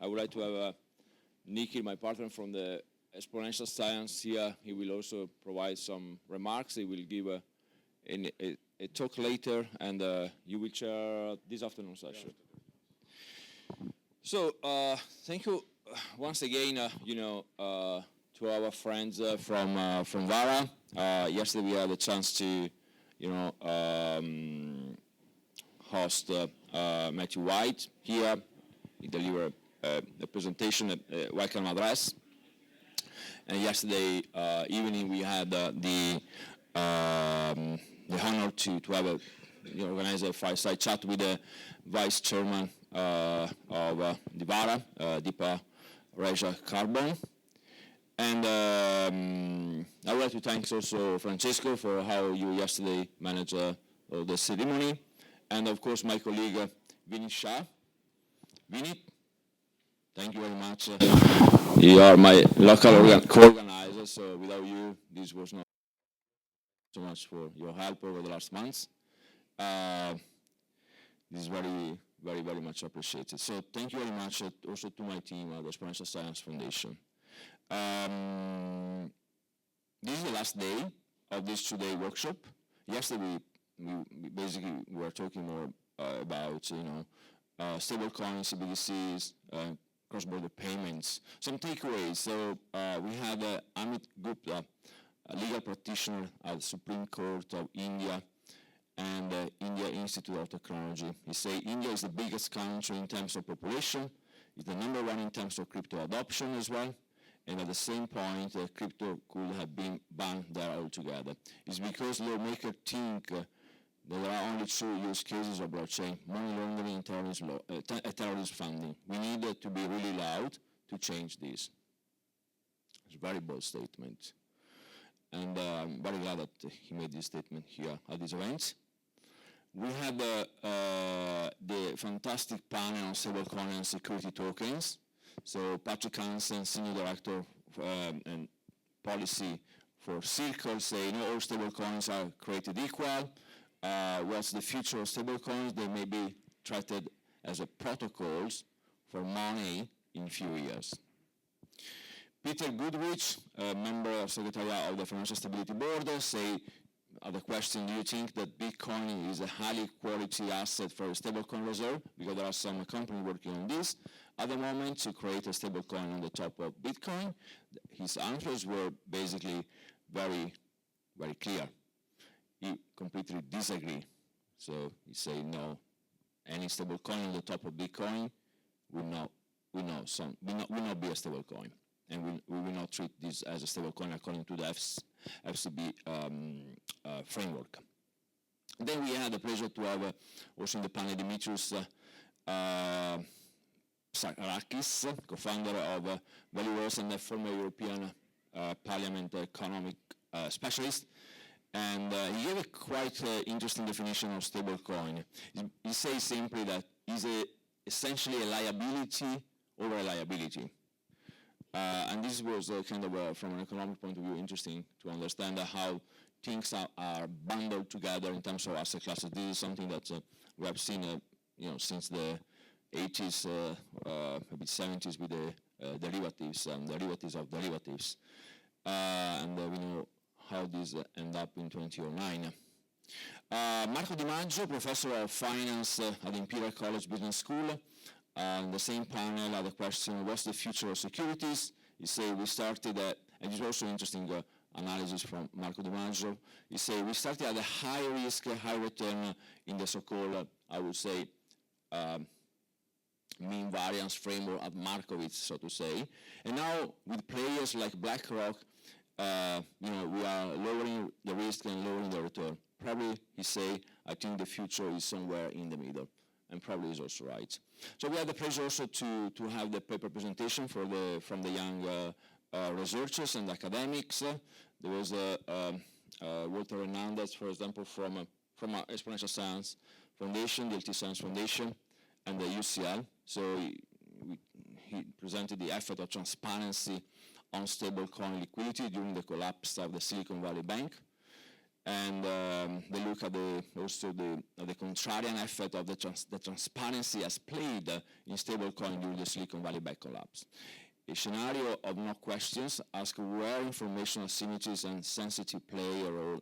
I would like to have Nikhil, my partner from the exponential science here. He will also provide some remarks. He will give a talk later, and you will chair this afternoon session. So thank you once again, to our friends from Vara. Yesterday we had a chance to, host Matthew White here. He delivered a presentation, a welcome address. And yesterday evening we had the honor to have organize a fireside chat with the vice chairman of the Vara, Deepa Reja Carbon. And I would like to thank also Francesco for how you yesterday managed the ceremony. And of course my colleague Vinit Shah. Vinit, thank you very much. You are my local co-organizer, so without you, this was not so much for your help over the last months. This is very, very, very much appreciated. So thank you very much also to my team at the Exponential Science Foundation. This is the last day of this two-day workshop. Yesterday we basically were talking more about stablecoins, CBDCs, cross-border payments. Some takeaways. So we had Amit Gupta, a legal practitioner at the Supreme Court of India and India Institute of Technology. He said India is the biggest country in terms of population. It's the number one in terms of crypto adoption as well. And at the same point, crypto could have been banned there altogether. It's because lawmakers think that there are only two use cases of blockchain: money laundering and terrorism funding. We need to be really loud to change this. It's a very bold statement. And I'm very glad that he made this statement here at this event. We had the fantastic panel on stablecoin and security tokens. So Patrick Hansen, Senior Director and Policy for Circle, say not all stablecoins are created equal. What's the future of stablecoins? They may be treated as protocols for money in a few years. Peter Goodrich, a member of Secretariat of the Financial Stability Board, say the question, do you think that Bitcoin is a highly quality asset for a stablecoin reserve? Because there are some companies working on this at the moment to create a stablecoin on the top of Bitcoin. His answers were basically very, very clear. He completely disagreed. So he said no, any stablecoin on the top of Bitcoin will not be a stablecoin. And we will not treat this as a stablecoin according to the FCB framework. Then we had the pleasure to have also in the panel Dimitrios Psarakis, co-founder of Valuers and a former European Parliament economic specialist. And he gave a quite interesting definition of stablecoin. He says simply that it's essentially a liability over a liability. And this was kind of, from an economic point of view, interesting to understand how things are bundled together in terms of asset classes. This is something that we have seen, since the 80s, maybe 70s, with the derivatives and derivatives of derivatives. And we know how this ended up in 2009. Marco Di Maggio, professor of finance at Imperial College Business School. On the same panel, had a question, what's the future of securities? He said we started at, and it's also interesting analysis from Marco Di Maggio. He said we started at a high risk, high return in the so-called, I would say, mean variance framework at Markowitz, so to say. And now with players like BlackRock, we are lowering the risk and lowering the return. Probably, he say, I think the future is somewhere in the middle. And probably is also right. So we had the pleasure also to have the paper presentation from the young researchers and academics. There was Walter Hernandez, for example, from Exponential Science Foundation, the LT Science Foundation, and the UCL. So he presented the effort of transparency on stablecoin liquidity during the collapse of the Silicon Valley Bank. And they look at also the contrarian effect of the transparency has played in stablecoin during the Silicon Valley Bank collapse. A scenario of no questions asks where information asymmetries and sensitivity play a role,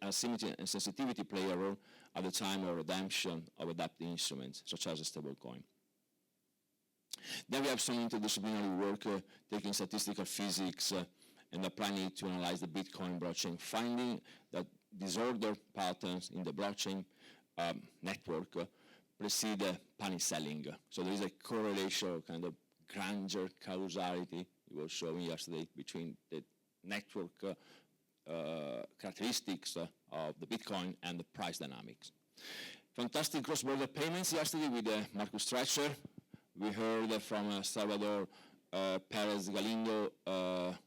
asymmetry and sensitivity play a role at the time of redemption of adaptive instruments, such as a stablecoin. Then we have some interdisciplinary work taking statistical physics and applying it to analyze the Bitcoin blockchain, finding that disorder patterns in the blockchain network precede panic selling. So there is a correlation, kind of granger causality we were showing yesterday between the network characteristics of the Bitcoin and the price dynamics. Fantastic cross-border payments yesterday with Marcus Stretcher. We heard from Salvador Perez Galindo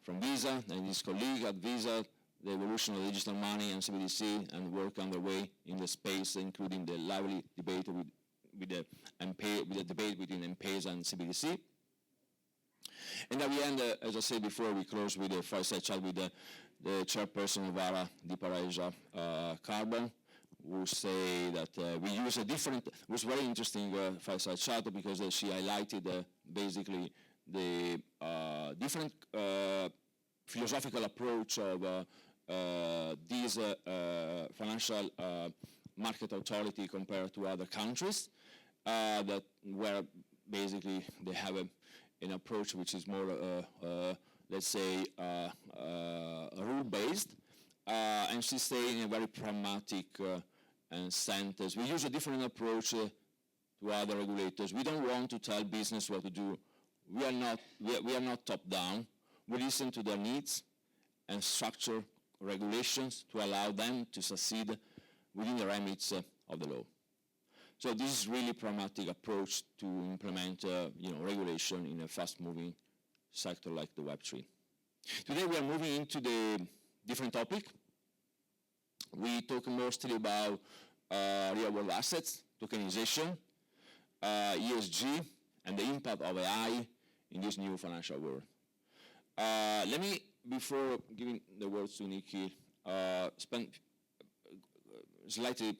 from Visa and his colleague at Visa, the evolution of digital money and CBDC, and work underway in the space, including the lively debate with the debate between M-Pesa and CBDC. And at the end, as I said before, we close with a fireside chat with the chairperson of VARA, Deepareja Carbon, who say that we use a different, it was very interesting fireside chat because she highlighted basically the different philosophical approach of these financial market authority compared to other countries that where basically they have an approach which is more, let's say, rule-based, and she's saying in a very pragmatic sentence. We use a different approach to other regulators. We don't want to tell business what to do. We are not top-down. We listen to their needs and structure regulations to allow them to succeed within the remits of the law. So this is really pragmatic approach to implement regulation in a fast-moving sector like the Web3. Today we are moving into the different topic. We talk mostly about real-world assets, tokenization, ESG, and the impact of AI in this new financial world. Let me, before giving the words to Nikhil, spend slightly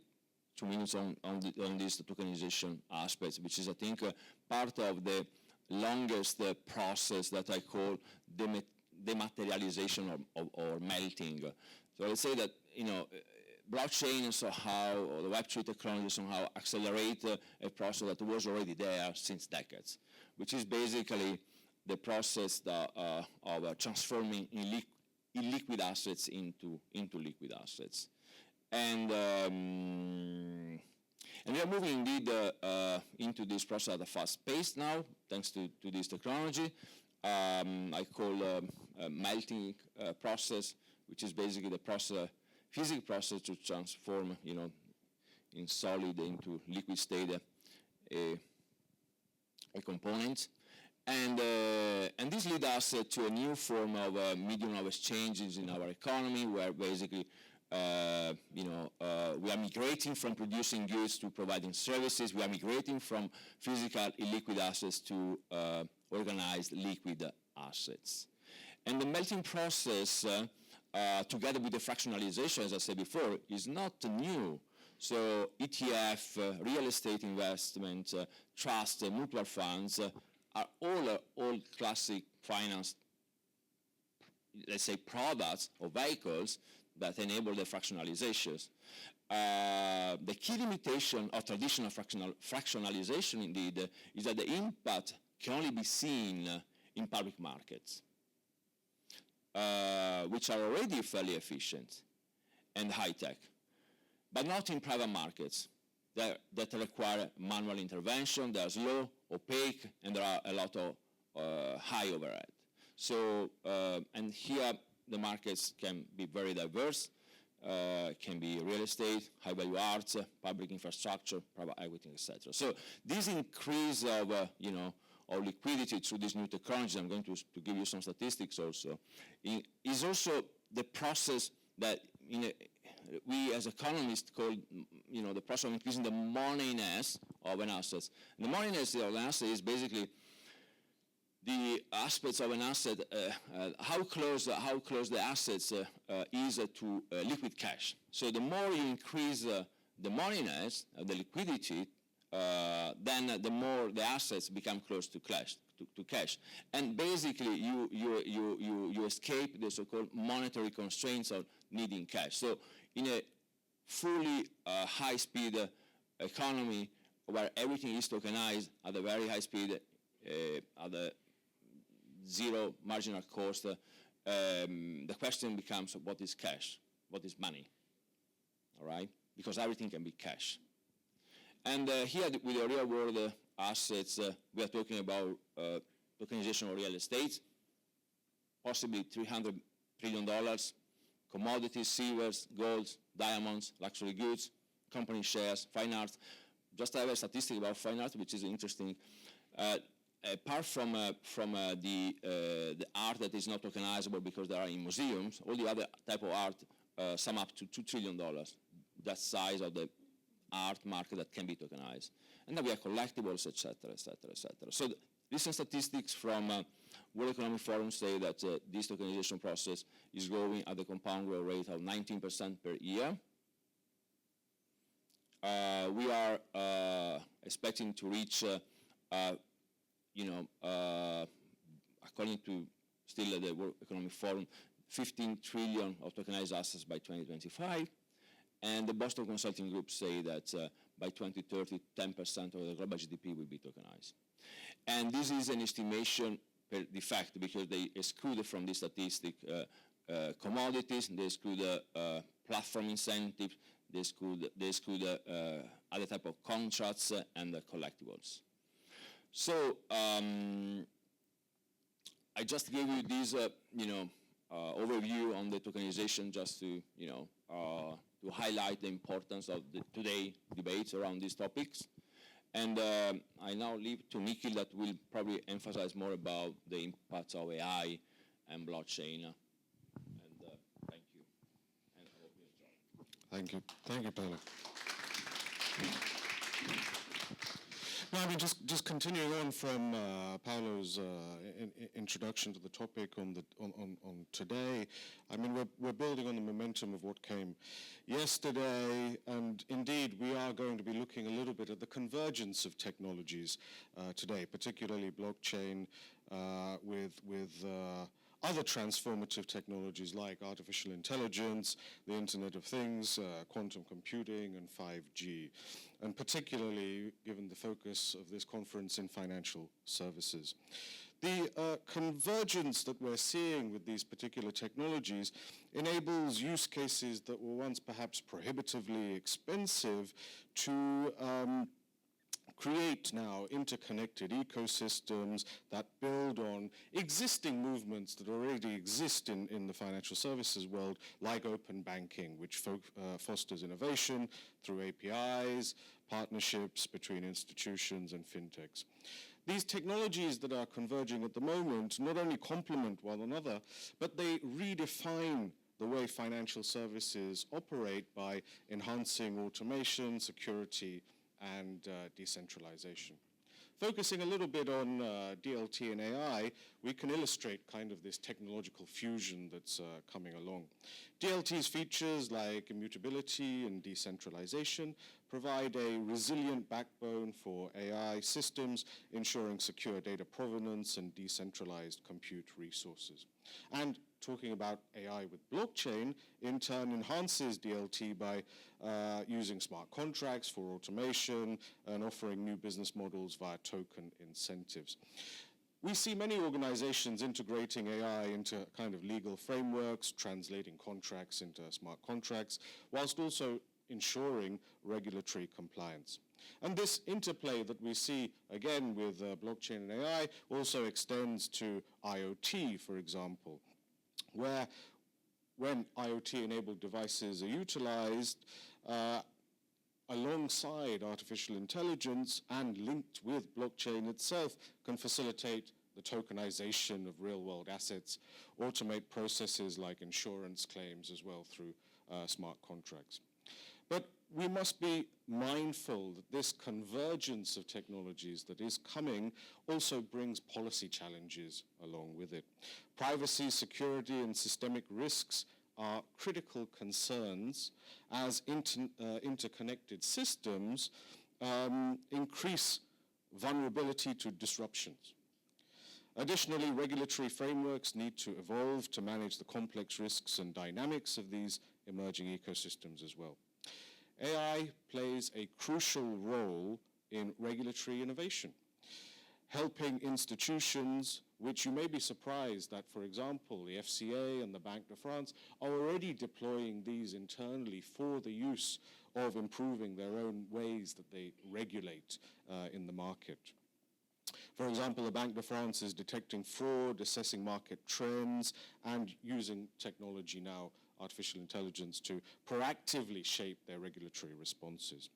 2 minutes on this tokenization aspect, which is, I think, part of the longest process that I call dematerialization or melting. So let's say that, blockchain somehow, or the Web3 technology somehow accelerate a process that was already there since decades, which is basically the process that, of transforming illiquid assets into liquid assets. And we are moving indeed into this process at a fast pace now, thanks to this technology. I call a melting process, which is basically the process, physical process to transform, in solid into liquid state a component. And this leads us to a new form of medium of exchanges in our economy, where basically we are migrating from producing goods to providing services. We are migrating from physical illiquid assets to organized liquid assets. And the melting process, together with the fractionalization, as I said before, is not new. So ETF, real estate investment, trust, mutual funds are all classic finance, let's say, products or vehicles that enable the fractionalizations. The key limitation of traditional fractionalization, indeed, is that the impact can only be seen in public markets, which are already fairly efficient and high-tech, but not in private markets that require manual intervention. They're slow, opaque, and there are a lot of high overhead. So, and here the markets can be very diverse. Can be real estate, high-value arts, public infrastructure, private equity, etc. So this increase of, of liquidity through this new technology, I'm going to give you some statistics also, is also the process that we as economists call, the process of increasing the moneyness of an asset. And the moneyness of an asset is basically the aspects of an asset, how close the assets is to liquid cash. So the more you increase the moneyness, the liquidity, then the more the assets become close to cash. And basically, you escape the so-called monetary constraints of needing cash. So in a fully high-speed economy where everything is tokenized at a very high speed, at a zero marginal cost, the question becomes, what is cash? What is money? All right? Because everything can be cash. And here, with the real-world assets, we are talking about tokenization of real estate, possibly $300 trillion, commodities, silvers, gold, diamonds, luxury goods, company shares, fine art. Just I have a statistic about fine art, which is interesting. Apart from the art that is not tokenizable because they are in museums, all the other type of art sum up to $2 trillion. That size of the art market that can be tokenized. And then we have collectibles, et cetera, et cetera, et cetera. So recent statistics from World Economic Forum say that this tokenization process is growing at a compound growth rate of 19% per year. We are expecting to reach, according to still the World Economic Forum, 15 trillion of tokenized assets by 2025. And the Boston Consulting Group say that by 2030, 10% of the global GDP will be tokenized. And this is an estimation per defect because they exclude from this statistic commodities, they exclude platform incentives, they exclude other type of contracts and collectibles. So I just gave you this, overview on the tokenization just to, to highlight the importance of the today debates around these topics. And I now leave to Nikhil that will probably emphasize more about the impacts of AI and blockchain. And thank you. And I hope you enjoy. Thank you. Thank you, Paolo. No, I mean, just continuing on from Paolo's introduction to the topic on today. I mean, we're building on the momentum of what came yesterday, and indeed, we are going to be looking a little bit at the convergence of technologies today, particularly blockchain with other transformative technologies like artificial intelligence, the Internet of Things, quantum computing, and 5G, and particularly given the focus of this conference in financial services. The convergence that we're seeing with these particular technologies enables use cases that were once perhaps prohibitively expensive to create now interconnected ecosystems that build on existing movements that already exist in the financial services world, like open banking, which fosters innovation through APIs, partnerships between institutions and fintechs. These technologies that are converging at the moment not only complement one another, but they redefine the way financial services operate by enhancing automation, security, and decentralization. Focusing a little bit on DLT and AI, we can illustrate kind of this technological fusion that's coming along. DLT's features like immutability and decentralization provide a resilient backbone for AI systems, ensuring secure data provenance and decentralized compute resources. And talking about AI with blockchain, in turn enhances DLT by using smart contracts for automation and offering new business models via token incentives. We see many organizations integrating AI into kind of legal frameworks, translating contracts into smart contracts, whilst also ensuring regulatory compliance. And this interplay that we see, again, with blockchain and AI also extends to IoT, for example, where when IoT-enabled devices are utilized alongside artificial intelligence and linked with blockchain itself, can facilitate the tokenization of real-world assets, automate processes like insurance claims as well through smart contracts. But we must be mindful that this convergence of technologies that is coming also brings policy challenges along with it. Privacy, security, and systemic risks are critical concerns as interconnected systems increase vulnerability to disruptions. Additionally, regulatory frameworks need to evolve to manage the complex risks and dynamics of these emerging ecosystems as well. AI plays a crucial role in regulatory innovation, helping institutions, which you may be surprised that, for example, the FCA and the Banque de France are already deploying these internally for the use of improving their own ways that they regulate in the market. For example, the Banque de France is detecting fraud, assessing market trends, and using technology now, artificial intelligence, to proactively shape their regulatory responses.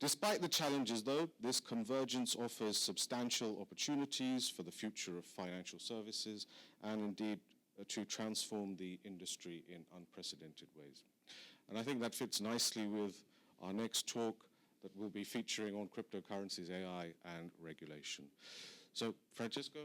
Despite the challenges, though, this convergence offers substantial opportunities for the future of financial services and indeed to transform the industry in unprecedented ways. And I think that fits nicely with our next talk that will be featuring on cryptocurrencies, AI, and regulation. So, Francisco,